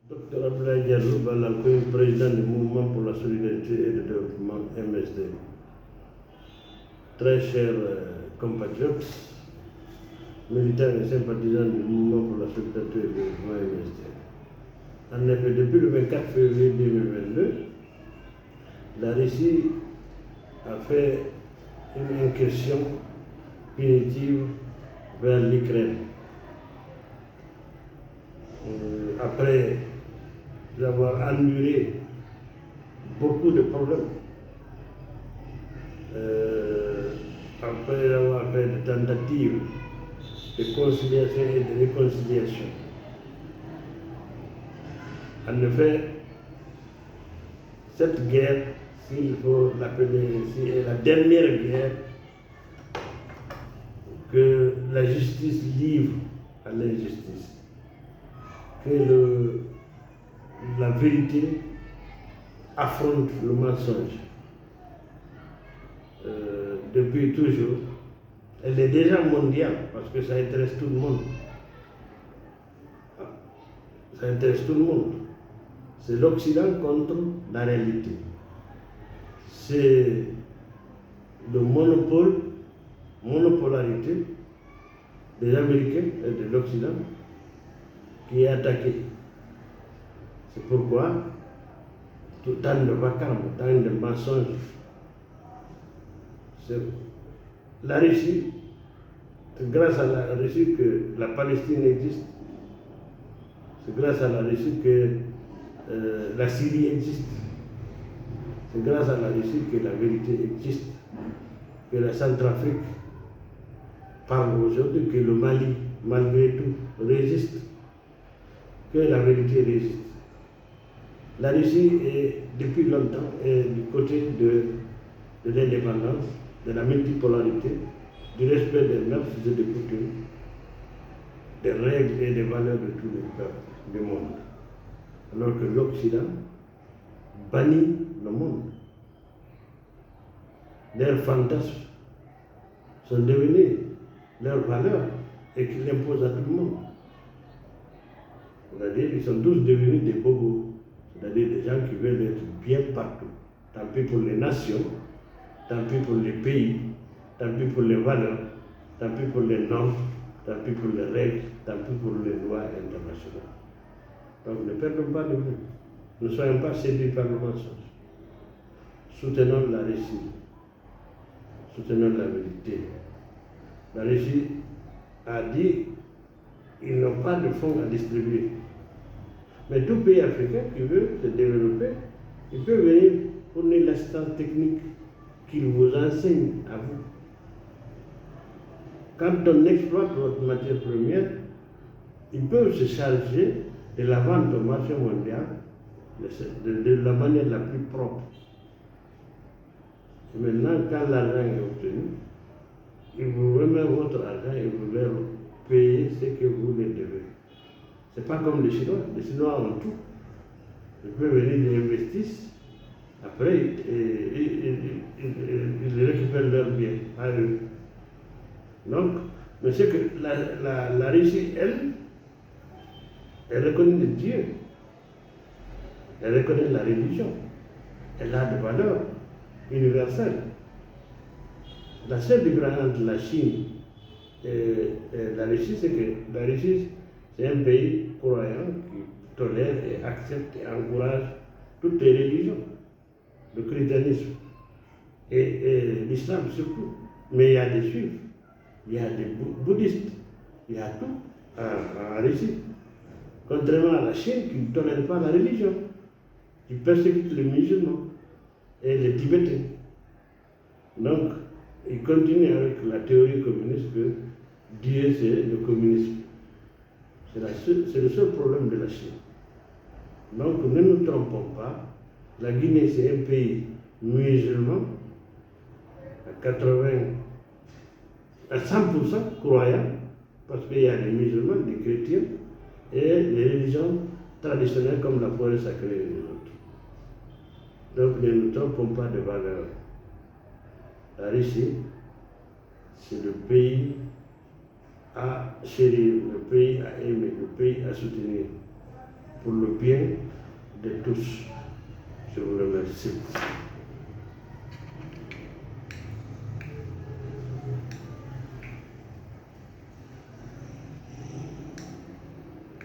Docteur Abdoulaye Diallo, président du Mouvement pour la solidarité et le développement MSD. Très chers compatriotes, militants et sympathisants du Mouvement pour la solidarité et le développement MSD. En effet, depuis le 24 février 2022, la Russie a fait une incursion punitive vers l'Ukraine. Après avoir enduré beaucoup de problèmes, après avoir fait des tentatives de conciliation et de réconciliation. En effet, cette guerre, s'il faut l'appeler ainsi, est la dernière guerre que la justice livre à l'injustice, que la vérité affronte le mensonge. Depuis toujours, elle est déjà mondiale parce que ça intéresse tout le monde. Ça intéresse tout le monde. C'est l'Occident contre la réalité. C'est le monopolarité des Américains et de l'Occident qui est attaqué. C'est pourquoi tant de vacarme, tant de mensonges. C'est la Russie, c'est grâce à la Russie que la Palestine existe. C'est grâce à la Russie que la Syrie existe. C'est grâce à la Russie que la vérité existe. Que la Centrafrique parle aujourd'hui, que le Mali, malgré tout, résiste. Que la vérité résiste. La Russie est depuis longtemps du côté de l'indépendance, de la multipolarité, du respect des mœurs et des coutumes, des règles et des valeurs de tous les peuples du monde. Alors que l'Occident bannit le monde. Leurs fantasmes sont devenus leurs valeurs et qu'ils imposent à tout le monde. C'est-à-dire qu'ils sont tous devenus des bobos, c'est-à-dire des gens qui veulent être bien partout. Tant pis pour les nations, tant pis pour les pays, tant pis pour les valeurs, tant pis pour les normes, tant pis pour les règles, tant pis pour les lois internationales. Donc ne perdons pas de vue. Ne soyons pas séduits par le mensonge. Soutenons la Russie. Soutenons la vérité. La Russie a dit qu'ils n'ont pas de fonds à distribuer. Mais tout pays africain qui veut se développer, il peut venir fournir l'assistance technique qu'il vous enseigne à vous. Quand on exploite votre matière première, ils peuvent se charger de la vente au marché mondial de la manière la plus propre. Et maintenant, quand l'argent est obtenu, ils vous remettent votre argent et vous leur payez ce que vous les devez. Ce n'est pas comme les Chinois. Les Chinois ont tout. Ils peuvent venir, ils investissent. Après, ils récupèrent leurs biens à eux. Donc, mais c'est que la Russie, elle reconnaît Dieu. Elle reconnaît la religion. Elle a des valeurs universelles. La seule différence entre la Chine et la Russie, c'est que la Russie, c'est un pays croyant qui tolère et accepte et encourage toutes les religions, le christianisme et l'islam surtout. Mais il y a des juifs, il y a des bouddhistes, il y a tout en Russie. Contrairement à la Chine qui ne tolère pas la religion, qui persécute les musulmans et les Tibétains. Donc, il continue avec la théorie communiste que Dieu c'est le communisme. C'est le seul problème de la Chine. Donc ne nous trompons pas, la Guinée c'est un pays musulman à 100% croyant, parce qu'il y a des musulmans, des chrétiens et les religions traditionnelles comme la forêt sacrée et les autres. Donc ne nous trompons pas de valeur. La Russie, c'est le pays à chérir, le pays à aimer, le pays à soutenir. pour le bien de tous. Je vous remercie.